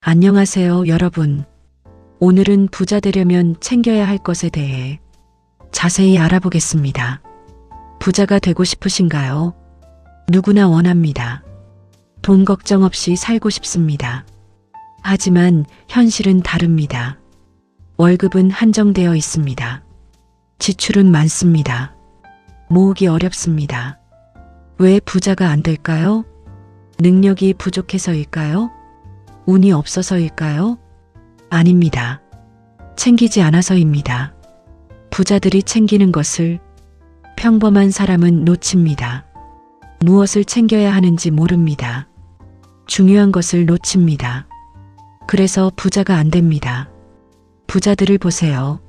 안녕하세요, 여러분. 오늘은 부자 되려면 챙겨야 할 것에 대해 자세히 알아보겠습니다. 부자가 되고 싶으신가요? 누구나 원합니다. 돈 걱정 없이 살고 싶습니다. 하지만 현실은 다릅니다. 월급은 한정되어 있습니다. 지출은 많습니다. 모으기 어렵습니다. 왜 부자가 안 될까요? 능력이 부족해서일까요? 운이 없어서일까요? 아닙니다. 챙기지 않아서입니다. 부자들이 챙기는 것을 평범한 사람은 놓칩니다. 무엇을 챙겨야 하는지 모릅니다. 중요한 것을 놓칩니다. 그래서 부자가 안 됩니다. 부자들을 보세요.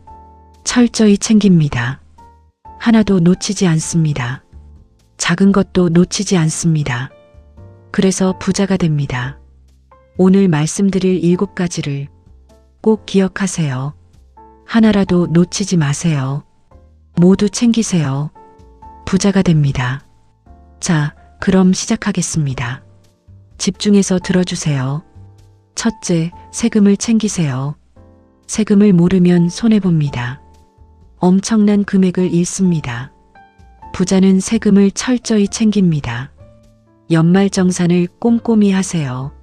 철저히 챙깁니다. 하나도 놓치지 않습니다. 작은 것도 놓치지 않습니다. 그래서 부자가 됩니다. 오늘 말씀드릴 7가지를 꼭 기억하세요. 하나라도 놓치지 마세요. 모두 챙기세요. 부자가 됩니다. 자, 그럼 시작하겠습니다. 집중해서 들어주세요. 첫째, 세금을 챙기세요. 세금을 모르면 손해봅니다. 엄청난 금액을 잃습니다. 부자는 세금을 철저히 챙깁니다. 연말정산을 꼼꼼히 하세요.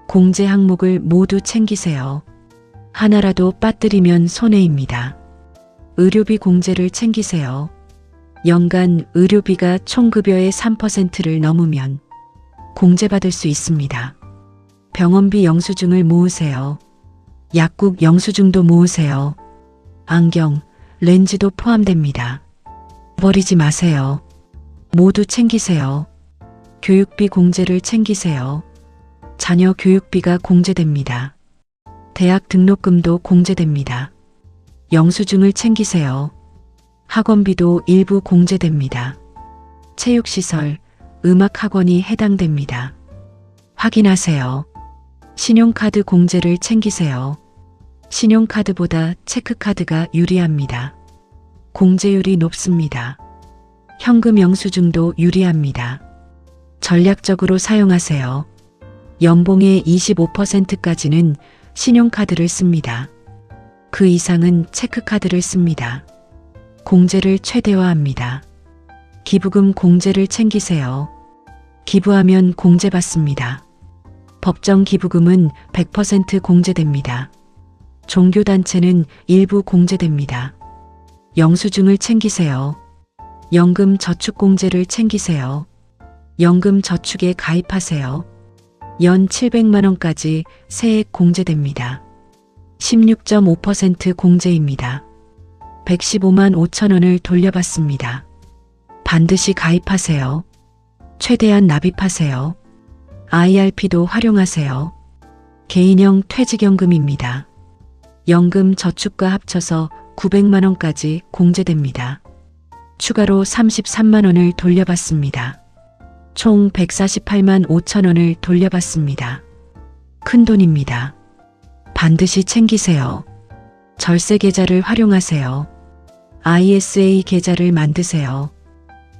공제 항목을 모두 챙기세요. 하나라도 빠뜨리면 손해입니다. 의료비 공제를 챙기세요. 연간 의료비가 총급여의 3%를 넘으면 공제받을 수 있습니다. 병원비 영수증을 모으세요. 약국 영수증도 모으세요. 안경, 렌즈도 포함됩니다. 버리지 마세요. 모두 챙기세요. 교육비 공제를 챙기세요. 자녀 교육비가 공제됩니다. 대학 등록금도 공제됩니다. 영수증을 챙기세요. 학원비도 일부 공제됩니다. 체육시설, 음악학원이 해당됩니다. 확인하세요. 신용카드 공제를 챙기세요. 신용카드보다 체크카드가 유리합니다. 공제율이 높습니다. 현금 영수증도 유리합니다. 전략적으로 사용하세요. 연봉의 25%까지는 신용카드를 씁니다. 그 이상은 체크카드를 씁니다. 공제를 최대화합니다. 기부금 공제를 챙기세요. 기부하면 공제받습니다. 법정 기부금은 100% 공제됩니다. 종교단체는 일부 공제됩니다. 영수증을 챙기세요. 연금 저축 공제를 챙기세요. 연금 저축에 가입하세요. 연 700만 원까지 세액 공제됩니다. 16.5% 공제입니다. 115만 5천 원을 돌려받습니다. 반드시 가입하세요. 최대한 납입하세요. IRP도 활용하세요. 개인형 퇴직연금입니다. 연금 저축과 합쳐서 900만 원까지 공제됩니다. 추가로 33만 원을 돌려받습니다. 총 148만 5천 원을 돌려받습니다. 큰 돈입니다. 반드시 챙기세요. 절세 계좌를 활용하세요. ISA 계좌를 만드세요.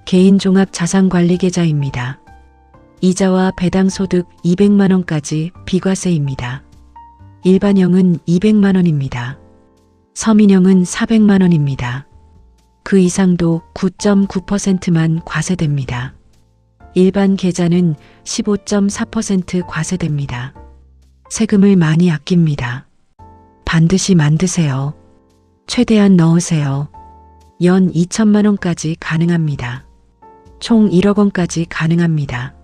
개인 종합 자산관리 계좌입니다. 이자와 배당 소득 200만 원까지 비과세입니다. 일반형은 200만 원입니다. 서민형은 400만 원입니다. 그 이상도 9.9%만 과세됩니다. 일반 계좌는 15.4% 과세됩니다. 세금을 많이 아낍니다. 반드시 만드세요. 최대한 넣으세요. 연 2천만 원까지 가능합니다. 총 1억 원까지 가능합니다.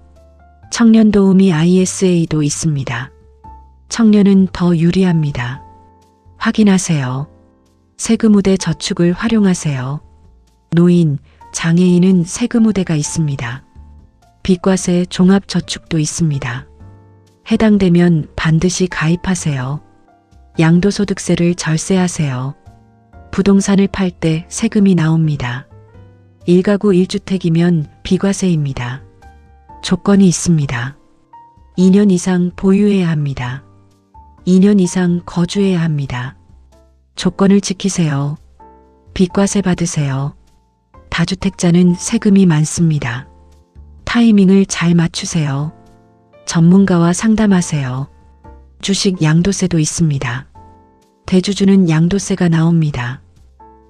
청년 도우미 ISA도 있습니다. 청년은 더 유리합니다. 확인하세요. 세금우대 저축을 활용하세요. 노인, 장애인은 세금우대가 있습니다. 비과세 종합저축도 있습니다. 해당되면 반드시 가입하세요. 양도소득세를 절세하세요. 부동산을 팔 때 세금이 나옵니다. 1가구 1주택이면 비과세입니다. 조건이 있습니다. 2년 이상 보유해야 합니다. 2년 이상 거주해야 합니다. 조건을 지키세요. 비과세 받으세요. 다주택자는 세금이 많습니다. 타이밍을 잘 맞추세요. 전문가와 상담하세요. 주식 양도세도 있습니다. 대주주는 양도세가 나옵니다.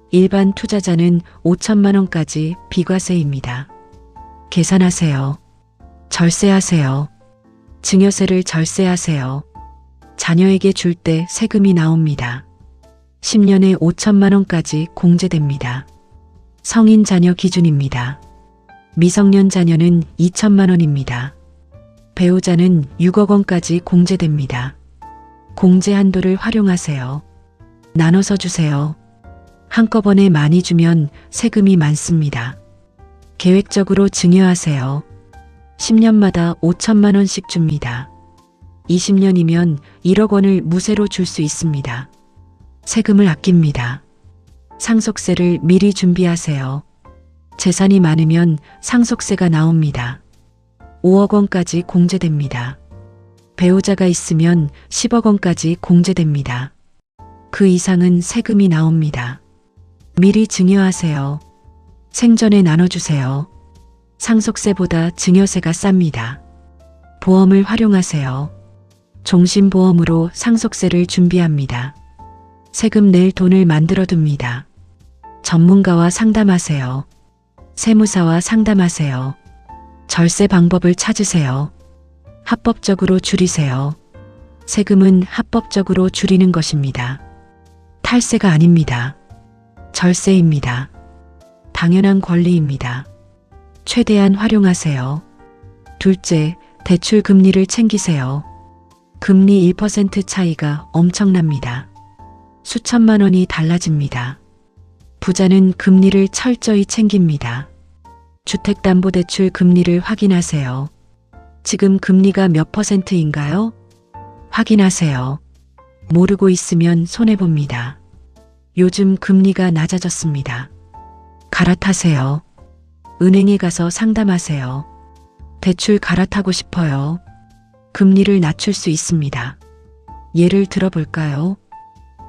일반 투자자는 5천만 원까지 비과세입니다. 계산하세요. 절세하세요. 증여세를 절세하세요. 자녀에게 줄 때 세금이 나옵니다. 10년에 5천만 원까지 공제됩니다. 성인 자녀 기준입니다. 미성년 자녀는 2천만 원입니다. 배우자는 6억 원까지 공제됩니다. 공제 한도를 활용하세요. 나눠서 주세요. 한꺼번에 많이 주면 세금이 많습니다. 계획적으로 증여하세요. 10년마다 5천만 원씩 줍니다. 20년이면 1억 원을 무세로 줄 수 있습니다. 세금을 아낍니다. 상속세를 미리 준비하세요. 재산이 많으면 상속세가 나옵니다. 5억 원까지 공제됩니다. 배우자가 있으면 10억 원까지 공제됩니다. 그 이상은 세금이 나옵니다. 미리 증여하세요. 생전에 나눠주세요. 상속세보다 증여세가 쌉니다. 보험을 활용하세요. 종신보험으로 상속세를 준비합니다. 세금 낼 돈을 만들어 둡니다. 전문가와 상담하세요. 세무사와 상담하세요. 절세 방법을 찾으세요. 합법적으로 줄이세요. 세금은 합법적으로 줄이는 것입니다. 탈세가 아닙니다. 절세입니다. 당연한 권리입니다. 최대한 활용하세요. 둘째, 대출 금리를 챙기세요. 금리 1% 차이가 엄청납니다. 수천만 원이 달라집니다. 부자는 금리를 철저히 챙깁니다. 주택담보대출 금리를 확인하세요. 지금 금리가 몇 %인가요? 확인하세요. 모르고 있으면 손해봅니다. 요즘 금리가 낮아졌습니다. 갈아타세요. 은행에 가서 상담하세요. 대출 갈아타고 싶어요. 금리를 낮출 수 있습니다. 예를 들어볼까요?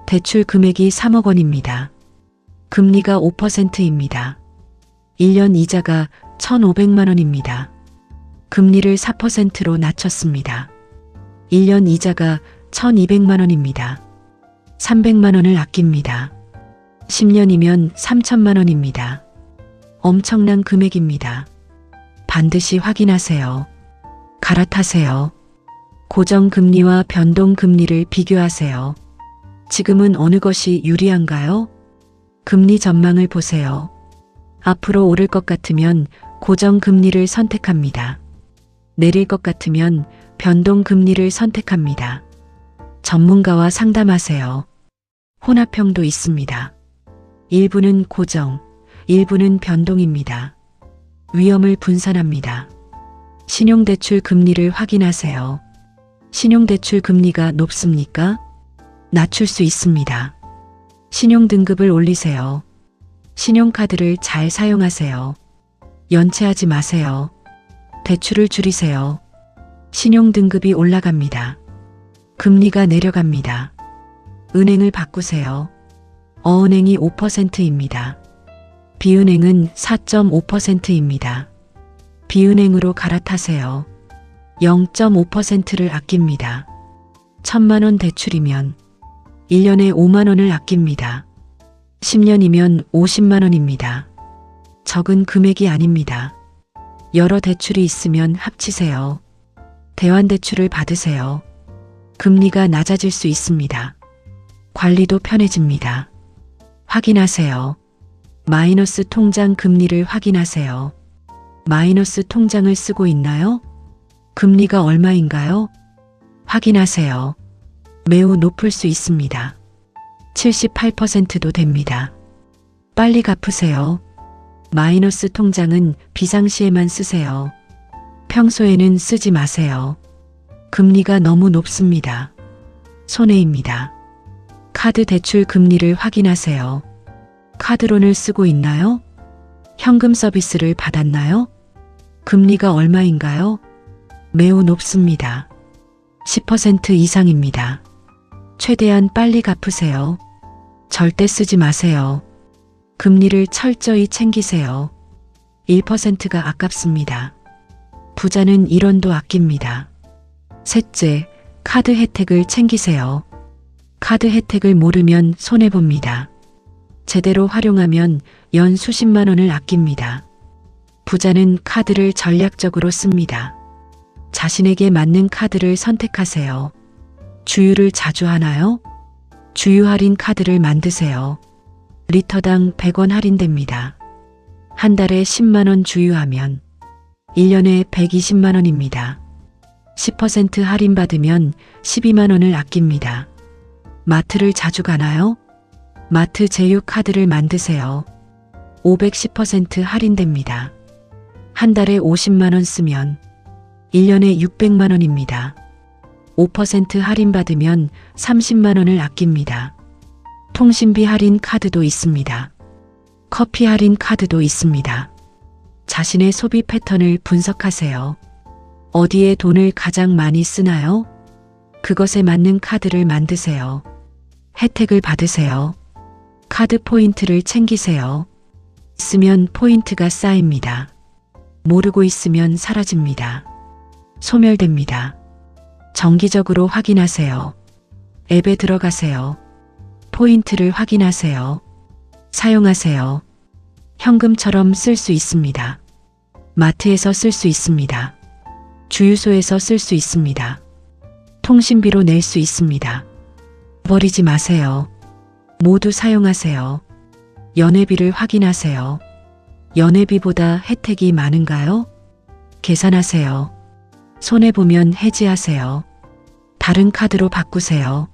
대출 금액이 3억 원입니다. 금리가 5%입니다. 1년 이자가 1,500만 원입니다. 금리를 4%로 낮췄습니다. 1년 이자가 1,200만 원입니다. 300만 원을 아낍니다. 10년이면 3천만 원입니다. 엄청난 금액입니다. 반드시 확인하세요. 갈아타세요. 고정금리와 변동금리를 비교하세요. 지금은 어느 것이 유리한가요? 금리 전망을 보세요. 앞으로 오를 것 같으면 고정금리를 선택합니다. 내릴 것 같으면 변동금리를 선택합니다. 전문가와 상담하세요. 혼합형도 있습니다. 일부는 고정, 일부는 변동입니다. 위험을 분산합니다. 신용대출 금리를 확인하세요. 신용대출 금리가 높습니까? 낮출 수 있습니다. 신용등급을 올리세요. 신용카드를 잘 사용하세요. 연체하지 마세요. 대출을 줄이세요. 신용등급이 올라갑니다. 금리가 내려갑니다. 은행을 바꾸세요. 어은행이 5%입니다. 비은행은 4.5%입니다. 비은행으로 갈아타세요. 0.5%를 아낍니다. 1,000만 원 대출이면 1년에 5만 원을 아낍니다. 10년이면 50만 원입니다. 적은 금액이 아닙니다. 여러 대출이 있으면 합치세요. 대환대출을 받으세요. 금리가 낮아질 수 있습니다. 관리도 편해집니다. 확인하세요. 마이너스 통장 금리를 확인하세요. 마이너스 통장을 쓰고 있나요? 금리가 얼마인가요? 확인하세요. 매우 높을 수 있습니다. 78%도 됩니다. 빨리 갚으세요. 마이너스 통장은 비상시에만 쓰세요. 평소에는 쓰지 마세요. 금리가 너무 높습니다. 손해입니다. 카드 대출 금리를 확인하세요. 카드론을 쓰고 있나요? 현금 서비스를 받았나요? 금리가 얼마인가요? 매우 높습니다. 10% 이상입니다. 최대한 빨리 갚으세요. 절대 쓰지 마세요. 금리를 철저히 챙기세요. 1%가 아깝습니다. 부자는 1원도 아낍니다. 셋째, 카드 혜택을 챙기세요. 카드 혜택을 모르면 손해봅니다. 제대로 활용하면 연 수십만 원을 아낍니다. 부자는 카드를 전략적으로 씁니다. 자신에게 맞는 카드를 선택하세요. 주유를 자주 하나요? 주유 할인 카드를 만드세요. 리터당 100원 할인됩니다. 한 달에 10만 원 주유하면 1년에 120만 원입니다. 10% 할인받으면 12만 원을 아낍니다. 마트를 자주 가나요? 마트 제휴 카드를 만드세요. 510% 할인됩니다. 한 달에 50만 원 쓰면 1년에 600만 원입니다. 5% 할인받으면 30만 원을 아낍니다. 통신비 할인 카드도 있습니다. 커피 할인 카드도 있습니다. 자신의 소비 패턴을 분석하세요. 어디에 돈을 가장 많이 쓰나요? 그것에 맞는 카드를 만드세요. 혜택을 받으세요. 카드 포인트를 챙기세요. 쓰면 포인트가 쌓입니다. 모르고 있으면 사라집니다. 소멸됩니다. 정기적으로 확인하세요. 앱에 들어가세요. 포인트를 확인하세요. 사용하세요. 현금처럼 쓸 수 있습니다. 마트에서 쓸 수 있습니다. 주유소에서 쓸 수 있습니다. 통신비로 낼 수 있습니다. 버리지 마세요. 모두 사용하세요. 연회비를 확인하세요. 연회비보다 혜택이 많은가요? 계산하세요. 손해보면 해지하세요. 다른 카드로 바꾸세요.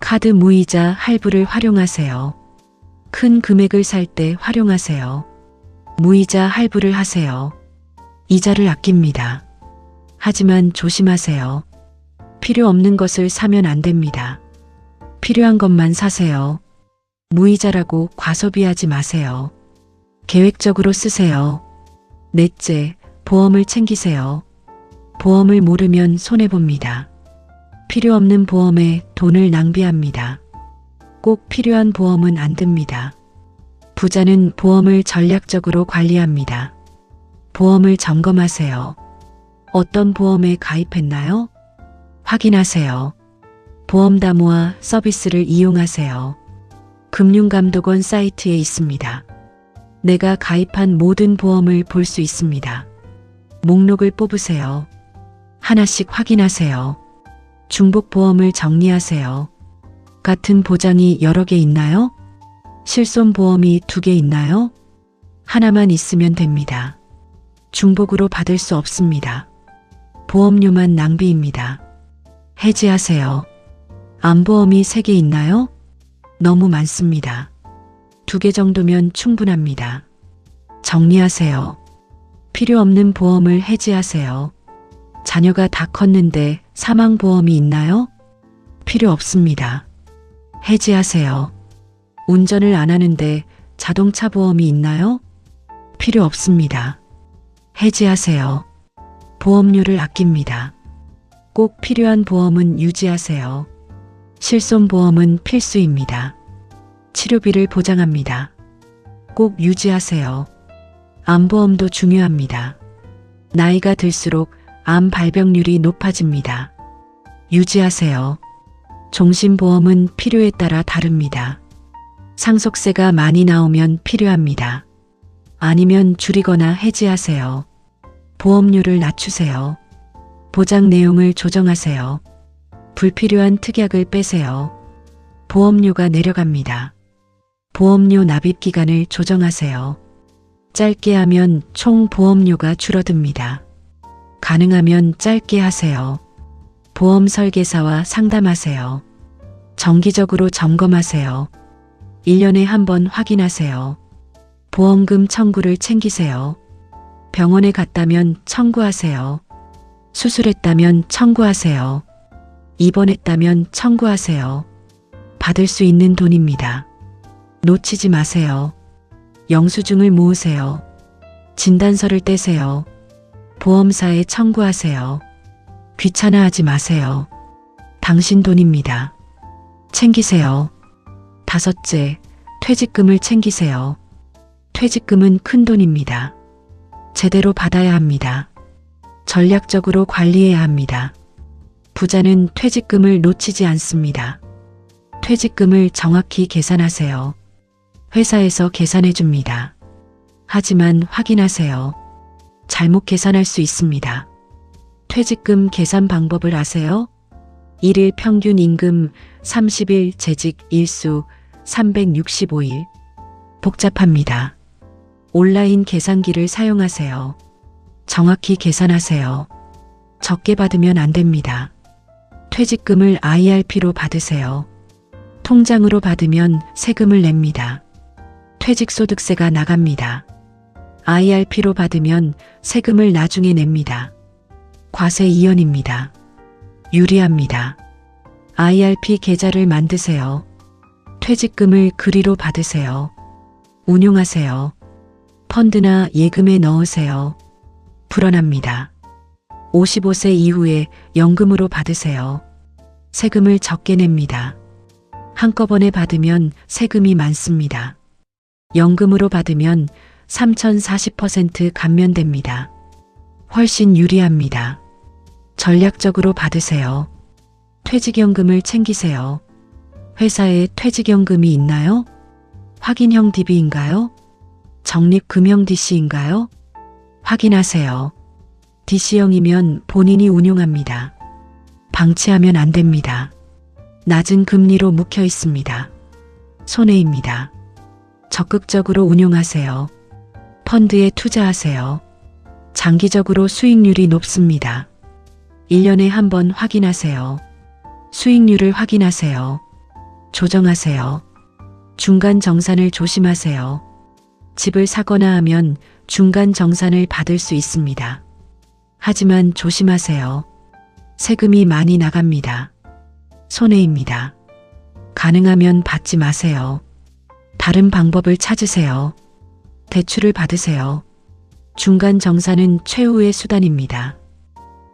카드 무이자 할부를 활용하세요. 큰 금액을 살 때 활용하세요. 무이자 할부를 하세요. 이자를 아낍니다. 하지만 조심하세요. 필요 없는 것을 사면 안 됩니다. 필요한 것만 사세요. 무이자라고 과소비하지 마세요. 계획적으로 쓰세요. 넷째, 보험을 챙기세요. 보험을 모르면 손해봅니다. 필요 없는 보험에 돈을 낭비합니다. 꼭 필요한 보험은 안 듭니다. 부자는 보험을 전략적으로 관리합니다. 보험을 점검하세요. 어떤 보험에 가입했나요? 확인하세요. 보험담화 서비스를 이용하세요. 금융감독원 사이트에 있습니다. 내가 가입한 모든 보험을 볼 수 있습니다. 목록을 뽑으세요. 하나씩 확인하세요. 중복보험을 정리하세요. 같은 보장이 여러 개 있나요? 실손보험이 2개 있나요? 하나만 있으면 됩니다. 중복으로 받을 수 없습니다. 보험료만 낭비입니다. 해지하세요. 암보험이 3개 있나요? 너무 많습니다. 2개 정도면 충분합니다. 정리하세요. 필요 없는 보험을 해지하세요. 자녀가 다 컸는데 사망보험이 있나요? 필요 없습니다. 해지하세요. 운전을 안 하는데 자동차 보험이 있나요? 필요 없습니다. 해지하세요. 보험료를 아낍니다. 꼭 필요한 보험은 유지하세요. 실손보험은 필수입니다. 치료비를 보장합니다. 꼭 유지하세요. 암보험도 중요합니다. 나이가 들수록 암 발병률이 높아집니다. 유지하세요. 종신보험은 필요에 따라 다릅니다. 상속세가 많이 나오면 필요합니다. 아니면 줄이거나 해지하세요. 보험료를 낮추세요. 보장 내용을 조정하세요. 불필요한 특약을 빼세요. 보험료가 내려갑니다. 보험료 납입 기간을 조정하세요. 짧게 하면 총 보험료가 줄어듭니다. 가능하면 짧게 하세요. 보험 설계사와 상담하세요. 정기적으로 점검하세요. 1년에 한 번 확인하세요. 보험금 청구를 챙기세요. 병원에 갔다면 청구하세요. 수술했다면 청구하세요. 입원했다면 청구하세요. 받을 수 있는 돈입니다. 놓치지 마세요. 영수증을 모으세요. 진단서를 떼세요. 보험사에 청구하세요. 귀찮아하지 마세요. 당신 돈입니다. 챙기세요. 5째, 퇴직금을 챙기세요. 퇴직금은 큰 돈입니다. 제대로 받아야 합니다. 전략적으로 관리해야 합니다. 부자는 퇴직금을 놓치지 않습니다. 퇴직금을 정확히 계산하세요. 회사에서 계산해 줍니다. 하지만 확인하세요. 잘못 계산할 수 있습니다. 퇴직금 계산 방법을 아세요? 1일 평균 임금 30일 재직 일수 365일. 복잡합니다. 온라인 계산기를 사용하세요. 정확히 계산하세요. 적게 받으면 안 됩니다. 퇴직금을 IRP로 받으세요. 통장으로 받으면 세금을 냅니다. 퇴직소득세가 나갑니다. IRP로 받으면 세금을 나중에 냅니다. 과세 이연입니다. 유리합니다. IRP 계좌를 만드세요. 퇴직금을 그리로 받으세요. 운용하세요. 펀드나 예금에 넣으세요. 불어납니다. 55세 이후에 연금으로 받으세요. 세금을 적게 냅니다. 한꺼번에 받으면 세금이 많습니다. 연금으로 받으면 3040% 감면됩니다. 훨씬 유리합니다. 전략적으로 받으세요. 퇴직연금을 챙기세요. 회사에 퇴직연금이 있나요? 확인형 DB인가요? 적립금형 DC인가요? 확인하세요. DC형이면 본인이 운용합니다. 방치하면 안 됩니다. 낮은 금리로 묵혀 있습니다. 손해입니다. 적극적으로 운용하세요. 펀드에 투자하세요. 장기적으로 수익률이 높습니다. 1년에 한 번 확인하세요. 수익률을 확인하세요. 조정하세요. 중간 정산을 조심하세요. 집을 사거나 하면 중간 정산을 받을 수 있습니다. 하지만 조심하세요. 세금이 많이 나갑니다. 손해입니다. 가능하면 받지 마세요. 다른 방법을 찾으세요. 대출을 받으세요. 중간 정산은 최후의 수단입니다.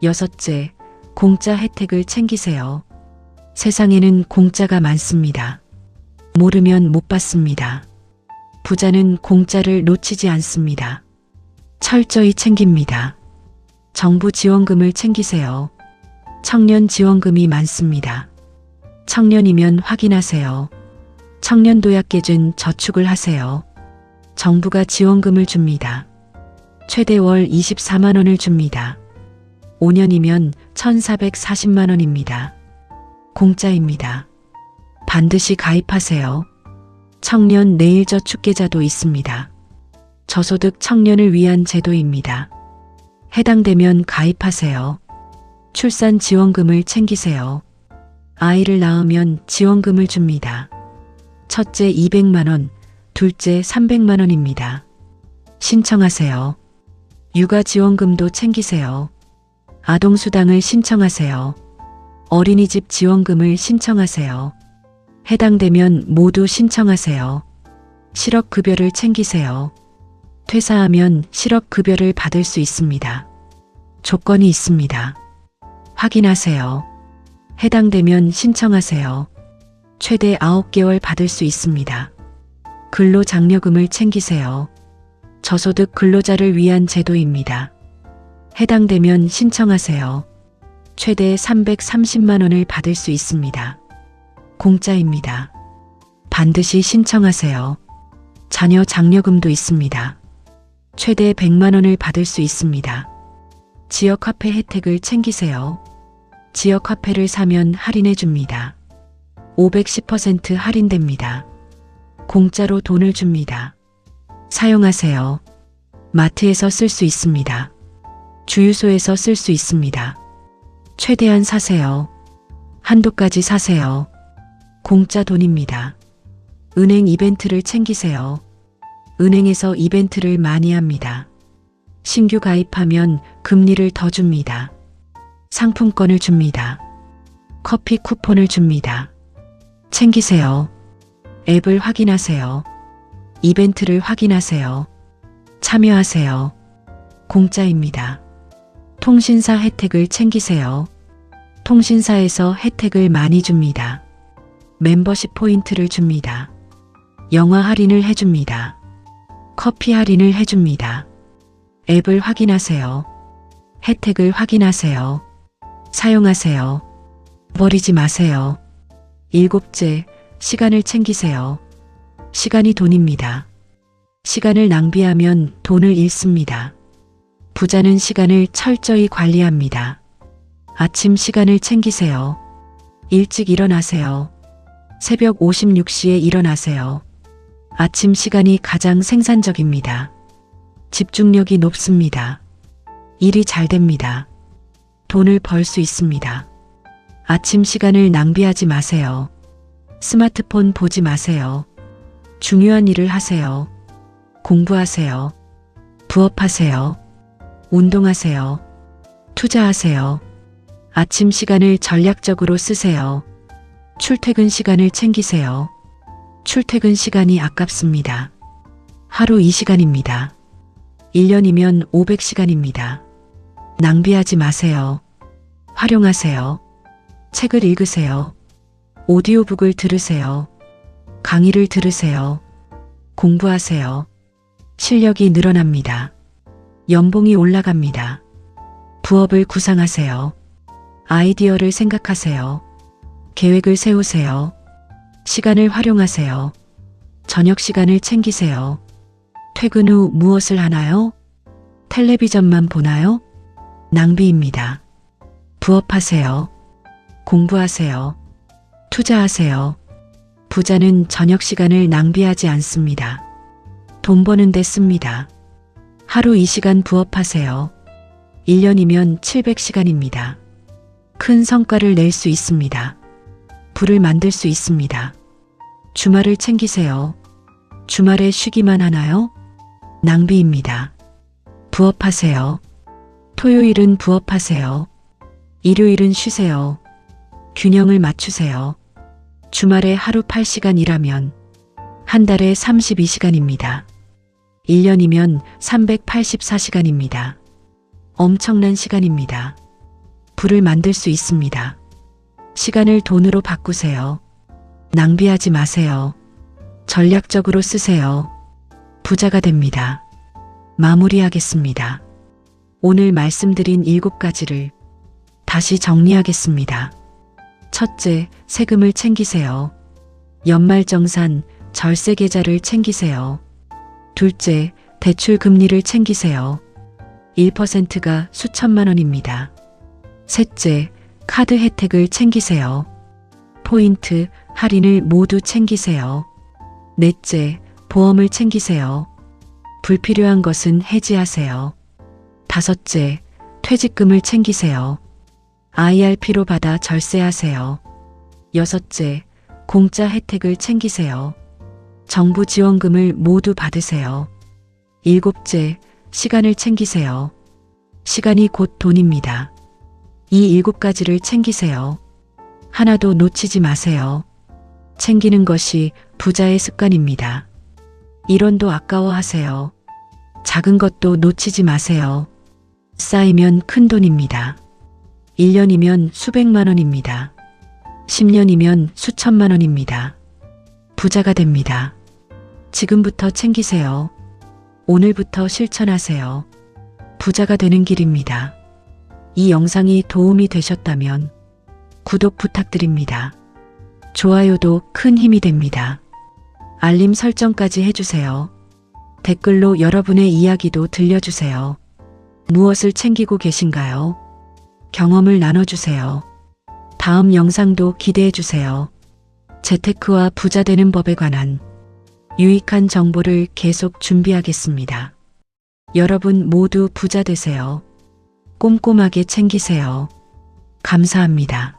여섯째, 공짜 혜택을 챙기세요. 세상에는 공짜가 많습니다. 모르면 못 받습니다. 부자는 공짜를 놓치지 않습니다. 철저히 챙깁니다. 정부 지원금을 챙기세요. 청년 지원금이 많습니다. 청년이면 확인하세요. 청년도약계준 저축을 하세요. 정부가 지원금을 줍니다. 최대 월 24만 원을 줍니다. 5년이면 1,440만 원입니다. 공짜입니다. 반드시 가입하세요. 청년 내일저축계좌도 있습니다. 저소득 청년을 위한 제도입니다. 해당되면 가입하세요. 출산 지원금을 챙기세요. 아이를 낳으면 지원금을 줍니다. 첫째 200만 원, 둘째 300만 원입니다. 신청하세요. 육아 지원금도 챙기세요. 아동수당을 신청하세요. 어린이집 지원금을 신청하세요. 해당되면 모두 신청하세요. 실업급여를 챙기세요. 퇴사하면 실업급여를 받을 수 있습니다. 조건이 있습니다. 확인하세요. 해당되면 신청하세요. 최대 9개월 받을 수 있습니다. 근로장려금을 챙기세요. 저소득 근로자를 위한 제도입니다. 해당되면 신청하세요. 최대 330만 원을 받을 수 있습니다. 공짜입니다. 반드시 신청하세요. 자녀 장려금도 있습니다. 최대 100만 원을 받을 수 있습니다. 지역화폐 혜택을 챙기세요. 지역화폐를 사면 할인해 줍니다. 510% 할인됩니다. 공짜로 돈을 줍니다. 사용하세요. 마트에서 쓸 수 있습니다. 주유소에서 쓸 수 있습니다. 최대한 사세요. 한도까지 사세요. 공짜 돈입니다. 은행 이벤트를 챙기세요. 은행에서 이벤트를 많이 합니다. 신규 가입하면 금리를 더 줍니다. 상품권을 줍니다. 커피 쿠폰을 줍니다. 챙기세요. 앱을 확인하세요. 이벤트를 확인하세요. 참여하세요. 공짜입니다. 통신사 혜택을 챙기세요. 통신사에서 혜택을 많이 줍니다. 멤버십 포인트를 줍니다. 영화 할인을 해줍니다. 커피 할인을 해줍니다. 앱을 확인하세요. 혜택을 확인하세요. 사용하세요. 버리지 마세요. 일곱째, 시간을 챙기세요. 시간이 돈입니다. 시간을 낭비하면 돈을 잃습니다. 부자는 시간을 철저히 관리합니다. 아침 시간을 챙기세요. 일찍 일어나세요. 새벽 56시에 일어나세요. 아침 시간이 가장 생산적입니다. 집중력이 높습니다. 일이 잘 됩니다. 돈을 벌 수 있습니다. 아침 시간을 낭비하지 마세요. 스마트폰 보지 마세요. 중요한 일을 하세요. 공부하세요. 부업하세요. 운동하세요. 투자하세요. 아침 시간을 전략적으로 쓰세요. 출퇴근 시간을 챙기세요. 출퇴근 시간이 아깝습니다. 하루 2시간입니다. 1년이면 500시간입니다. 낭비하지 마세요. 활용하세요. 책을 읽으세요. 오디오북을 들으세요. 강의를 들으세요. 공부하세요. 실력이 늘어납니다. 연봉이 올라갑니다. 부업을 구상하세요. 아이디어를 생각하세요. 계획을 세우세요. 시간을 활용하세요. 저녁 시간을 챙기세요. 퇴근 후 무엇을 하나요? 텔레비전만 보나요? 낭비입니다. 부업하세요. 공부하세요. 투자하세요. 부자는 저녁 시간을 낭비하지 않습니다. 돈 버는 데 씁니다. 하루 2시간 부업하세요. 1년이면 700시간입니다. 큰 성과를 낼 수 있습니다. 부를 만들 수 있습니다. 주말을 챙기세요. 주말에 쉬기만 하나요? 낭비입니다. 부업하세요. 토요일은 부업하세요. 일요일은 쉬세요. 균형을 맞추세요. 주말에 하루 8시간 일하면 한 달에 32시간입니다. 1년이면 384시간입니다. 엄청난 시간입니다. 부를 만들 수 있습니다. 시간을 돈으로 바꾸세요. 낭비하지 마세요. 전략적으로 쓰세요. 부자가 됩니다. 마무리하겠습니다. 오늘 말씀드린 7가지를 다시 정리하겠습니다. 첫째, 세금을 챙기세요. 연말정산, 절세 계좌를 챙기세요. 둘째, 대출 금리를 챙기세요. 1%가 수천만 원입니다. 셋째, 카드 혜택을 챙기세요. 포인트, 할인을 모두 챙기세요. 넷째, 보험을 챙기세요. 불필요한 것은 해지하세요. 다섯째, 퇴직금을 챙기세요. IRP로 받아 절세하세요. 여섯째, 공짜 혜택을 챙기세요. 정부 지원금을 모두 받으세요. 일곱째, 시간을 챙기세요. 시간이 곧 돈입니다. 이 7가지를 챙기세요. 하나도 놓치지 마세요. 챙기는 것이 부자의 습관입니다. 1원도 아까워하세요. 작은 것도 놓치지 마세요. 쌓이면 큰 돈입니다. 1년이면 수백만 원입니다. 10년이면 수천만 원입니다. 부자가 됩니다. 지금부터 챙기세요. 오늘부터 실천하세요. 부자가 되는 길입니다. 이 영상이 도움이 되셨다면 구독 부탁드립니다. 좋아요도 큰 힘이 됩니다. 알림 설정까지 해주세요. 댓글로 여러분의 이야기도 들려주세요. 무엇을 챙기고 계신가요? 경험을 나눠주세요. 다음 영상도 기대해주세요. 재테크와 부자 되는 법에 관한 유익한 정보를 계속 준비하겠습니다. 여러분 모두 부자 되세요. 꼼꼼하게 챙기세요. 감사합니다.